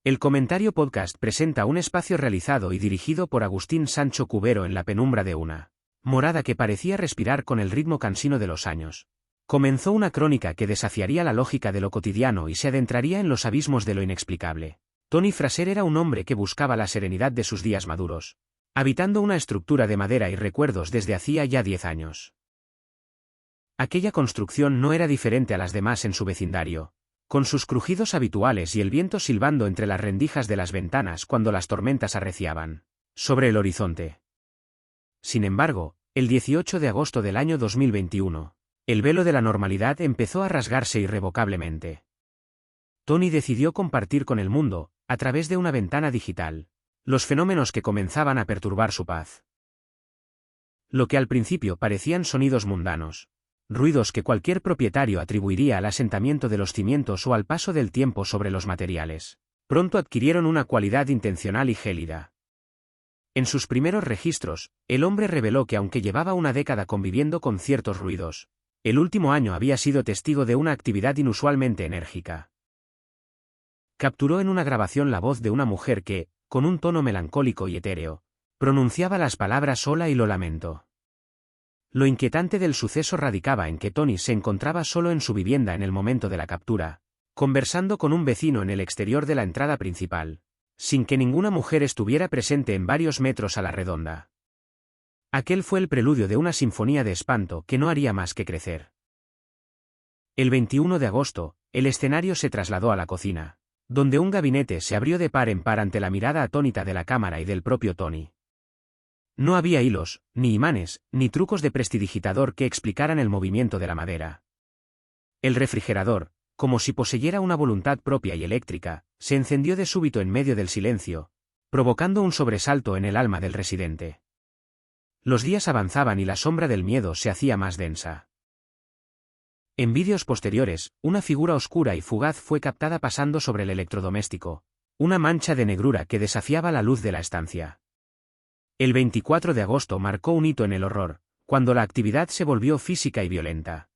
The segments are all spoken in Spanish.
El Comentario Podcast presenta un espacio realizado y dirigido por Agustín Sancho Cubero en la penumbra de una morada que parecía respirar con el ritmo cansino de los años. Comenzó una crónica que desafiaría la lógica de lo cotidiano y se adentraría en los abismos de lo inexplicable. Tony Fraser era un hombre que buscaba la serenidad de sus días maduros, habitando una estructura de madera y recuerdos desde hacía ya 10 años. Aquella construcción no era diferente a las demás en su vecindario, con sus crujidos habituales y el viento silbando entre las rendijas de las ventanas cuando las tormentas arreciaban sobre el horizonte. Sin embargo, el 18 de agosto del año 2021, el velo de la normalidad empezó a rasgarse irrevocablemente. Tony decidió compartir con el mundo, a través de una ventana digital, los fenómenos que comenzaban a perturbar su paz. Lo que al principio parecían sonidos mundanos, ruidos que cualquier propietario atribuiría al asentamiento de los cimientos o al paso del tiempo sobre los materiales, pronto adquirieron una cualidad intencional y gélida. En sus primeros registros, el hombre reveló que aunque llevaba una década conviviendo con ciertos ruidos, el último año había sido testigo de una actividad inusualmente enérgica. Capturó en una grabación la voz de una mujer que, con un tono melancólico y etéreo, pronunciaba las palabras hola y lo lamento. Lo inquietante del suceso radicaba en que Tony se encontraba solo en su vivienda en el momento de la captura, conversando con un vecino en el exterior de la entrada principal, sin que ninguna mujer estuviera presente en varios metros a la redonda. Aquel fue el preludio de una sinfonía de espanto que no haría más que crecer. El 21 de agosto, el escenario se trasladó a la cocina, donde un gabinete se abrió de par en par ante la mirada atónita de la cámara y del propio Tony. No había hilos, ni imanes, ni trucos de prestidigitador que explicaran el movimiento de la madera. El refrigerador, como si poseyera una voluntad propia y eléctrica, se encendió de súbito en medio del silencio, provocando un sobresalto en el alma del residente. Los días avanzaban y la sombra del miedo se hacía más densa. En vídeos posteriores, una figura oscura y fugaz fue captada pasando sobre el electrodoméstico, una mancha de negrura que desafiaba la luz de la estancia. El 24 de agosto marcó un hito en el horror, cuando la actividad se volvió física y violenta.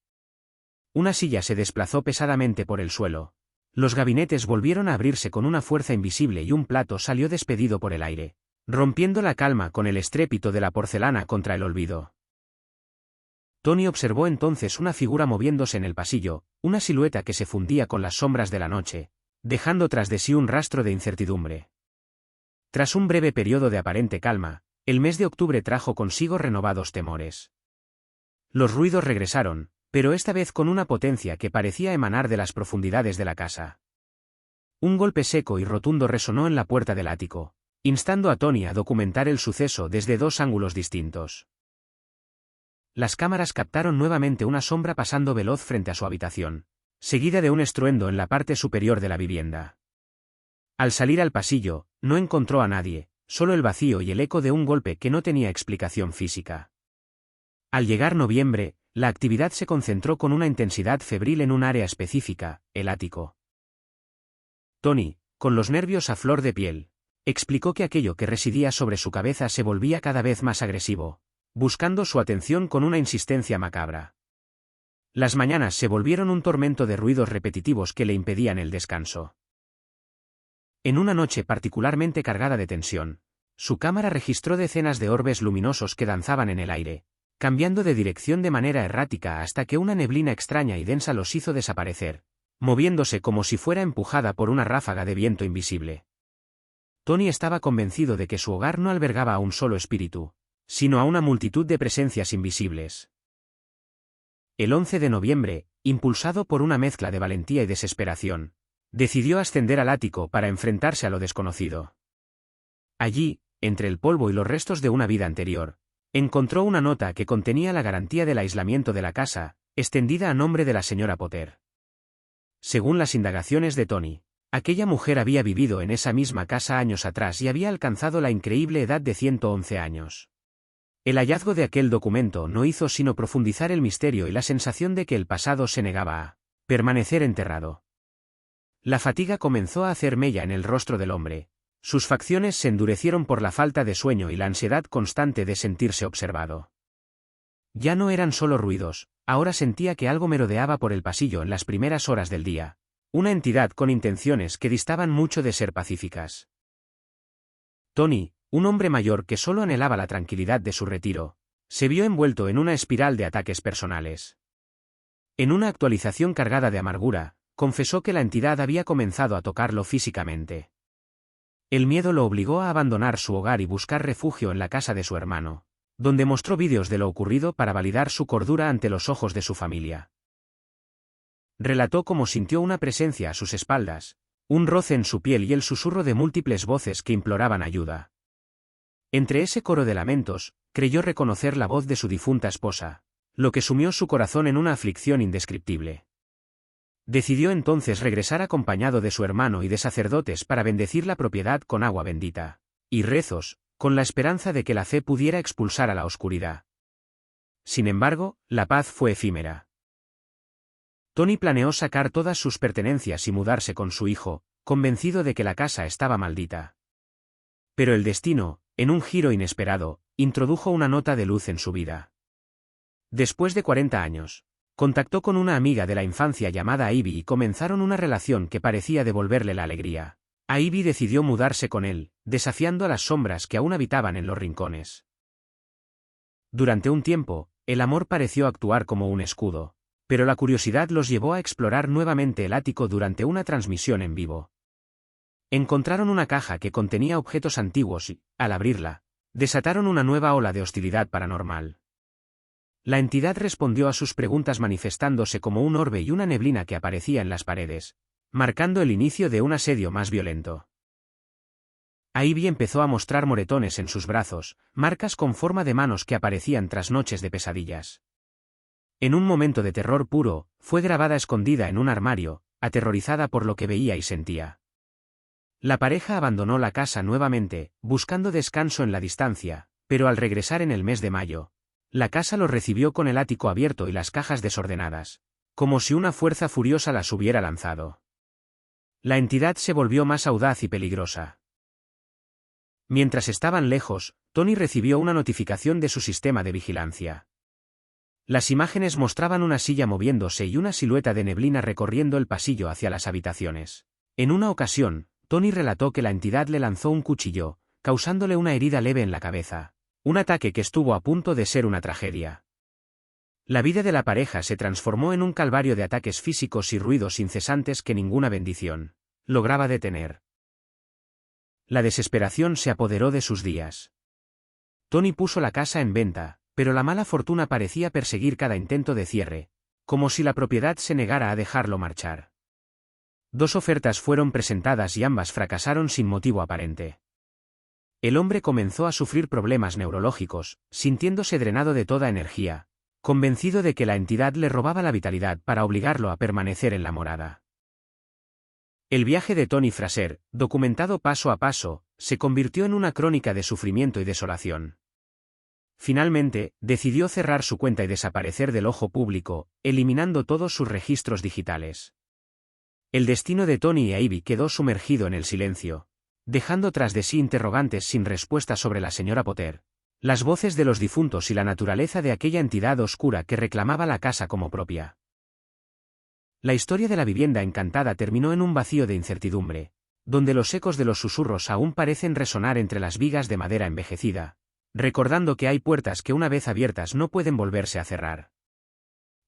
Una silla se desplazó pesadamente por el suelo, los gabinetes volvieron a abrirse con una fuerza invisible y un plato salió despedido por el aire, rompiendo la calma con el estrépito de la porcelana contra el olvido. Tony observó entonces una figura moviéndose en el pasillo, una silueta que se fundía con las sombras de la noche, dejando tras de sí un rastro de incertidumbre. Tras un breve periodo de aparente calma, el mes de octubre trajo consigo renovados temores. Los ruidos regresaron, pero esta vez con una potencia que parecía emanar de las profundidades de la casa. Un golpe seco y rotundo resonó en la puerta del ático, instando a Tony a documentar el suceso desde dos ángulos distintos. Las cámaras captaron nuevamente una sombra pasando veloz frente a su habitación, seguida de un estruendo en la parte superior de la vivienda. Al salir al pasillo, no encontró a nadie, solo el vacío y el eco de un golpe que no tenía explicación física. Al llegar noviembre, la actividad se concentró con una intensidad febril en un área específica, el ático. Tony, con los nervios a flor de piel, explicó que aquello que residía sobre su cabeza se volvía cada vez más agresivo, buscando su atención con una insistencia macabra. Las mañanas se volvieron un tormento de ruidos repetitivos que le impedían el descanso. En una noche particularmente cargada de tensión, su cámara registró decenas de orbes luminosos que danzaban en el aire, cambiando de dirección de manera errática hasta que una neblina extraña y densa los hizo desaparecer, moviéndose como si fuera empujada por una ráfaga de viento invisible. Tony estaba convencido de que su hogar no albergaba a un solo espíritu, sino a una multitud de presencias invisibles. El 11 de noviembre, impulsado por una mezcla de valentía y desesperación, decidió ascender al ático para enfrentarse a lo desconocido. Allí, entre el polvo y los restos de una vida anterior, encontró una nota que contenía la garantía del aislamiento de la casa, extendida a nombre de la señora Potter. Según las indagaciones de Tony, aquella mujer había vivido en esa misma casa años atrás y había alcanzado la increíble edad de 111 años. El hallazgo de aquel documento no hizo sino profundizar el misterio y la sensación de que el pasado se negaba a permanecer enterrado. La fatiga comenzó a hacer mella en el rostro del hombre. Sus facciones se endurecieron por la falta de sueño y la ansiedad constante de sentirse observado. Ya no eran solo ruidos, ahora sentía que algo merodeaba por el pasillo en las primeras horas del día, una entidad con intenciones que distaban mucho de ser pacíficas. Tony, un hombre mayor que solo anhelaba la tranquilidad de su retiro, se vio envuelto en una espiral de ataques personales. En una actualización cargada de amargura, confesó que la entidad había comenzado a tocarlo físicamente. El miedo lo obligó a abandonar su hogar y buscar refugio en la casa de su hermano, donde mostró vídeos de lo ocurrido para validar su cordura ante los ojos de su familia. Relató cómo sintió una presencia a sus espaldas, un roce en su piel y el susurro de múltiples voces que imploraban ayuda. Entre ese coro de lamentos, creyó reconocer la voz de su difunta esposa, lo que sumió su corazón en una aflicción indescriptible. Decidió entonces regresar acompañado de su hermano y de sacerdotes para bendecir la propiedad con agua bendita y rezos, con la esperanza de que la fe pudiera expulsar a la oscuridad. Sin embargo, la paz fue efímera. Tony planeó sacar todas sus pertenencias y mudarse con su hijo, convencido de que la casa estaba maldita. Pero el destino, en un giro inesperado, introdujo una nota de luz en su vida. Después de 40 años, contactó con una amiga de la infancia llamada Ivy y comenzaron una relación que parecía devolverle la alegría. Ivy decidió mudarse con él, desafiando a las sombras que aún habitaban en los rincones. Durante un tiempo, el amor pareció actuar como un escudo, pero la curiosidad los llevó a explorar nuevamente el ático durante una transmisión en vivo. Encontraron una caja que contenía objetos antiguos y, al abrirla, desataron una nueva ola de hostilidad paranormal. La entidad respondió a sus preguntas manifestándose como un orbe y una neblina que aparecía en las paredes, marcando el inicio de un asedio más violento. Ivy empezó a mostrar moretones en sus brazos, marcas con forma de manos que aparecían tras noches de pesadillas. En un momento de terror puro, fue grabada escondida en un armario, aterrorizada por lo que veía y sentía. La pareja abandonó la casa nuevamente, buscando descanso en la distancia, pero al regresar en el mes de mayo, la casa los recibió con el ático abierto y las cajas desordenadas, como si una fuerza furiosa las hubiera lanzado. La entidad se volvió más audaz y peligrosa. Mientras estaban lejos, Tony recibió una notificación de su sistema de vigilancia. Las imágenes mostraban una silla moviéndose y una silueta de neblina recorriendo el pasillo hacia las habitaciones. En una ocasión, Tony relató que la entidad le lanzó un cuchillo, causándole una herida leve en la cabeza, un ataque que estuvo a punto de ser una tragedia. La vida de la pareja se transformó en un calvario de ataques físicos y ruidos incesantes que ninguna bendición lograba detener. La desesperación se apoderó de sus días. Tony puso la casa en venta, pero la mala fortuna parecía perseguir cada intento de cierre, como si la propiedad se negara a dejarlo marchar. 2 ofertas fueron presentadas y ambas fracasaron sin motivo aparente. El hombre comenzó a sufrir problemas neurológicos, sintiéndose drenado de toda energía, convencido de que la entidad le robaba la vitalidad para obligarlo a permanecer en la morada. El viaje de Tony Fraser, documentado paso a paso, se convirtió en una crónica de sufrimiento y desolación. Finalmente, decidió cerrar su cuenta y desaparecer del ojo público, eliminando todos sus registros digitales. El destino de Tony y Ivy quedó sumergido en el silencio, dejando tras de sí interrogantes sin respuesta sobre la señora Potter, las voces de los difuntos y la naturaleza de aquella entidad oscura que reclamaba la casa como propia. La historia de la vivienda encantada terminó en un vacío de incertidumbre, donde los ecos de los susurros aún parecen resonar entre las vigas de madera envejecida, recordando que hay puertas que una vez abiertas no pueden volverse a cerrar.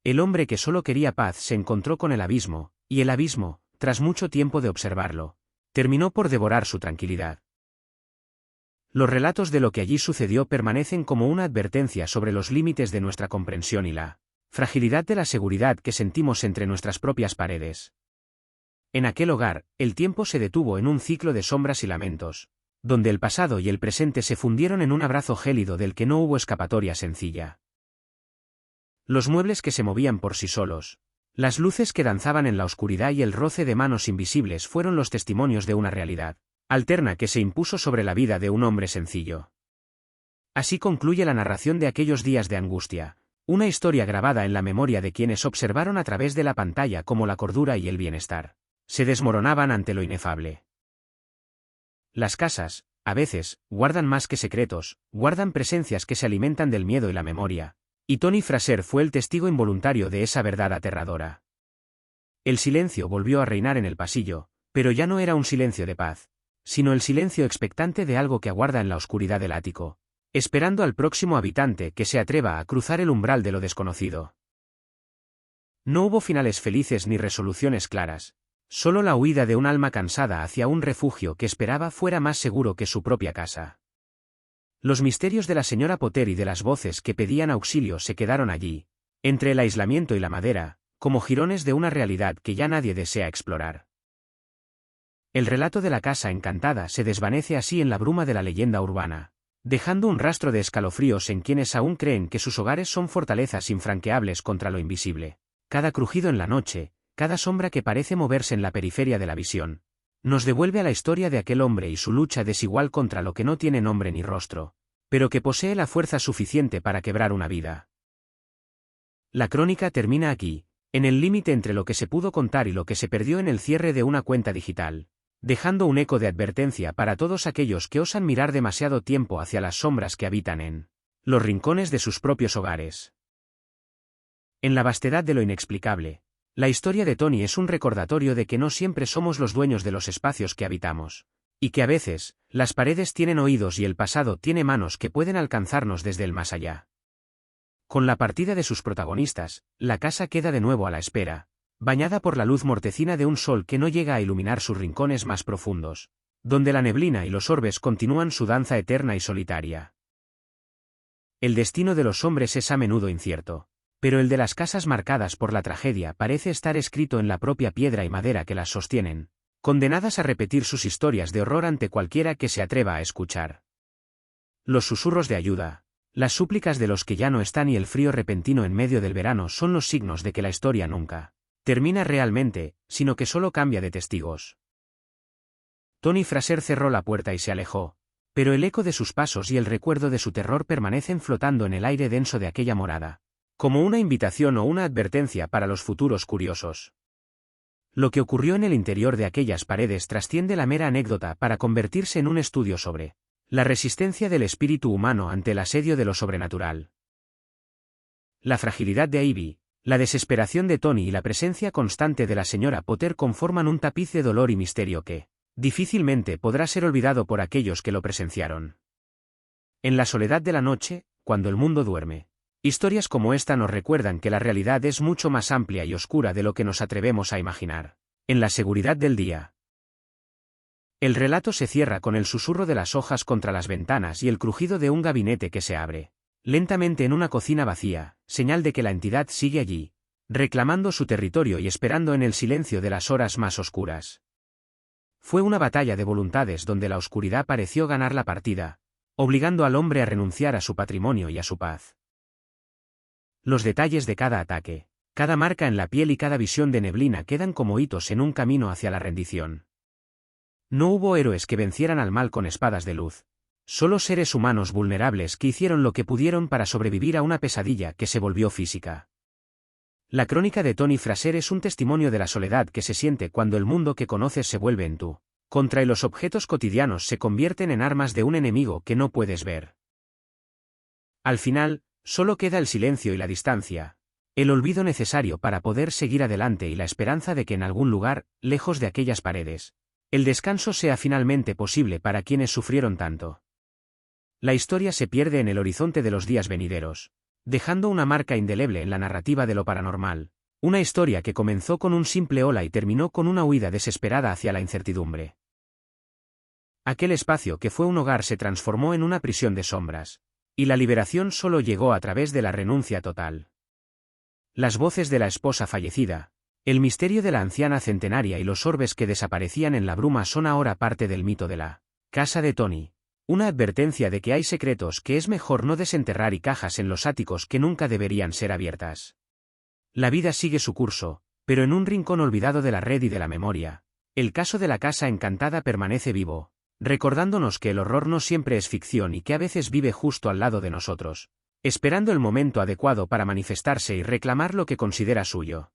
El hombre que solo quería paz se encontró con el abismo, y el abismo, tras mucho tiempo de observarlo, terminó por devorar su tranquilidad. Los relatos de lo que allí sucedió permanecen como una advertencia sobre los límites de nuestra comprensión y la fragilidad de la seguridad que sentimos entre nuestras propias paredes. En aquel hogar, el tiempo se detuvo en un ciclo de sombras y lamentos, donde el pasado y el presente se fundieron en un abrazo gélido del que no hubo escapatoria sencilla. Los muebles que se movían por sí solos, las luces que danzaban en la oscuridad y el roce de manos invisibles fueron los testimonios de una realidad alterna que se impuso sobre la vida de un hombre sencillo. Así concluye la narración de aquellos días de angustia, una historia grabada en la memoria de quienes observaron a través de la pantalla cómo la cordura y el bienestar se desmoronaban ante lo inefable. Las casas, a veces, guardan más que secretos, guardan presencias que se alimentan del miedo y la memoria, y Tony Fraser fue el testigo involuntario de esa verdad aterradora. El silencio volvió a reinar en el pasillo, pero ya no era un silencio de paz, sino el silencio expectante de algo que aguarda en la oscuridad del ático, esperando al próximo habitante que se atreva a cruzar el umbral de lo desconocido. No hubo finales felices ni resoluciones claras, solo la huida de un alma cansada hacia un refugio que esperaba fuera más seguro que su propia casa. Los misterios de la señora Potter y de las voces que pedían auxilio se quedaron allí, entre el aislamiento y la madera, como jirones de una realidad que ya nadie desea explorar. El relato de la casa encantada se desvanece así en la bruma de la leyenda urbana, dejando un rastro de escalofríos en quienes aún creen que sus hogares son fortalezas infranqueables contra lo invisible. Cada crujido en la noche, cada sombra que parece moverse en la periferia de la visión, nos devuelve a la historia de aquel hombre y su lucha desigual contra lo que no tiene nombre ni rostro, pero que posee la fuerza suficiente para quebrar una vida. La crónica termina aquí, en el límite entre lo que se pudo contar y lo que se perdió en el cierre de una cuenta digital, dejando un eco de advertencia para todos aquellos que osan mirar demasiado tiempo hacia las sombras que habitan en los rincones de sus propios hogares. En la vastedad de lo inexplicable, la historia de Tony es un recordatorio de que no siempre somos los dueños de los espacios que habitamos, y que a veces, las paredes tienen oídos y el pasado tiene manos que pueden alcanzarnos desde el más allá. Con la partida de sus protagonistas, la casa queda de nuevo a la espera, bañada por la luz mortecina de un sol que no llega a iluminar sus rincones más profundos, donde la neblina y los orbes continúan su danza eterna y solitaria. El destino de los hombres es a menudo incierto, pero el de las casas marcadas por la tragedia parece estar escrito en la propia piedra y madera que las sostienen, condenadas a repetir sus historias de horror ante cualquiera que se atreva a escuchar. Los susurros de ayuda, las súplicas de los que ya no están y el frío repentino en medio del verano son los signos de que la historia nunca termina realmente, sino que solo cambia de testigos. Tony Fraser cerró la puerta y se alejó, pero el eco de sus pasos y el recuerdo de su terror permanecen flotando en el aire denso de aquella morada, como una invitación o una advertencia para los futuros curiosos. Lo que ocurrió en el interior de aquellas paredes trasciende la mera anécdota para convertirse en un estudio sobre la resistencia del espíritu humano ante el asedio de lo sobrenatural. La fragilidad de Ivy, la desesperación de Tony y la presencia constante de la señora Potter conforman un tapiz de dolor y misterio que, difícilmente podrá ser olvidado por aquellos que lo presenciaron. En la soledad de la noche, cuando el mundo duerme, historias como esta nos recuerdan que la realidad es mucho más amplia y oscura de lo que nos atrevemos a imaginar. En la seguridad del día. El relato se cierra con el susurro de las hojas contra las ventanas y el crujido de un gabinete que se abre lentamente en una cocina vacía, señal de que la entidad sigue allí, reclamando su territorio y esperando en el silencio de las horas más oscuras. Fue una batalla de voluntades donde la oscuridad pareció ganar la partida, obligando al hombre a renunciar a su patrimonio y a su paz. Los detalles de cada ataque, cada marca en la piel y cada visión de neblina quedan como hitos en un camino hacia la rendición. No hubo héroes que vencieran al mal con espadas de luz, solo seres humanos vulnerables que hicieron lo que pudieron para sobrevivir a una pesadilla que se volvió física. La crónica de Tony Fraser es un testimonio de la soledad que se siente cuando el mundo que conoces se vuelve en tu contra y los objetos cotidianos se convierten en armas de un enemigo que no puedes ver. Al final, solo queda el silencio y la distancia, el olvido necesario para poder seguir adelante y la esperanza de que en algún lugar, lejos de aquellas paredes, el descanso sea finalmente posible para quienes sufrieron tanto. La historia se pierde en el horizonte de los días venideros, dejando una marca indeleble en la narrativa de lo paranormal, una historia que comenzó con un simple hola y terminó con una huida desesperada hacia la incertidumbre. Aquel espacio que fue un hogar se transformó en una prisión de sombras, y la liberación solo llegó a través de la renuncia total. Las voces de la esposa fallecida, el misterio de la anciana centenaria y los orbes que desaparecían en la bruma son ahora parte del mito de la casa de Tony. Una advertencia de que hay secretos que es mejor no desenterrar y cajas en los áticos que nunca deberían ser abiertas. La vida sigue su curso, pero en un rincón olvidado de la red y de la memoria, el caso de la casa encantada permanece vivo, recordándonos que el horror no siempre es ficción y que a veces vive justo al lado de nosotros, esperando el momento adecuado para manifestarse y reclamar lo que considera suyo.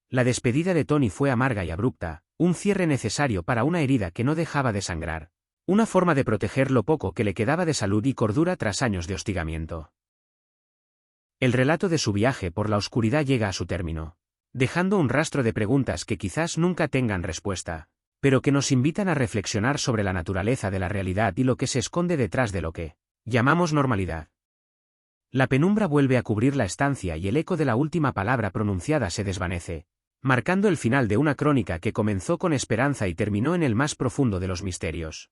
La despedida de Tony fue amarga y abrupta, un cierre necesario para una herida que no dejaba de sangrar. Una forma de proteger lo poco que le quedaba de salud y cordura tras años de hostigamiento. El relato de su viaje por la oscuridad llega a su término, dejando un rastro de preguntas que quizás nunca tengan respuesta, pero que nos invitan a reflexionar sobre la naturaleza de la realidad y lo que se esconde detrás de lo que llamamos normalidad. La penumbra vuelve a cubrir la estancia y el eco de la última palabra pronunciada se desvanece, marcando el final de una crónica que comenzó con esperanza y terminó en el más profundo de los misterios.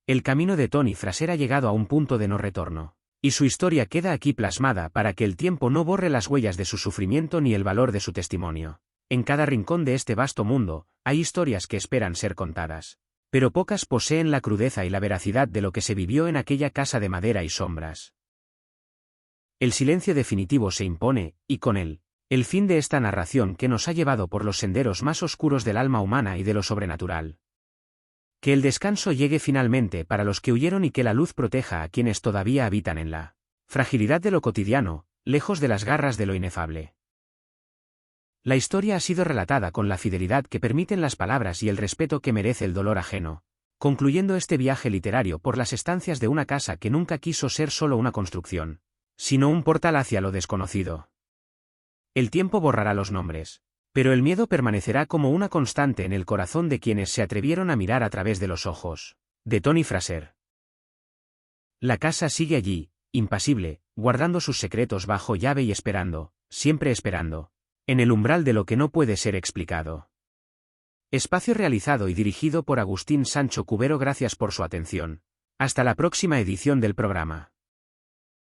El camino de Tony Fraser ha llegado a un punto de no retorno, y su historia queda aquí plasmada para que el tiempo no borre las huellas de su sufrimiento ni el valor de su testimonio. En cada rincón de este vasto mundo, hay historias que esperan ser contadas, pero pocas poseen la crudeza y la veracidad de lo que se vivió en aquella casa de madera y sombras. El silencio definitivo se impone, y con él, el fin de esta narración que nos ha llevado por los senderos más oscuros del alma humana y de lo sobrenatural. Que el descanso llegue finalmente para los que huyeron y que la luz proteja a quienes todavía habitan en la fragilidad de lo cotidiano, lejos de las garras de lo inefable. La historia ha sido relatada con la fidelidad que permiten las palabras y el respeto que merece el dolor ajeno, concluyendo este viaje literario por las estancias de una casa que nunca quiso ser solo una construcción, sino un portal hacia lo desconocido. El tiempo borrará los nombres, pero el miedo permanecerá como una constante en el corazón de quienes se atrevieron a mirar a través de los ojos de Tony Fraser. La casa sigue allí, impasible, guardando sus secretos bajo llave y esperando, siempre esperando, en el umbral de lo que no puede ser explicado. Espacio realizado y dirigido por Agustín Sancho Cubero. Gracias por su atención. Hasta la próxima edición del programa.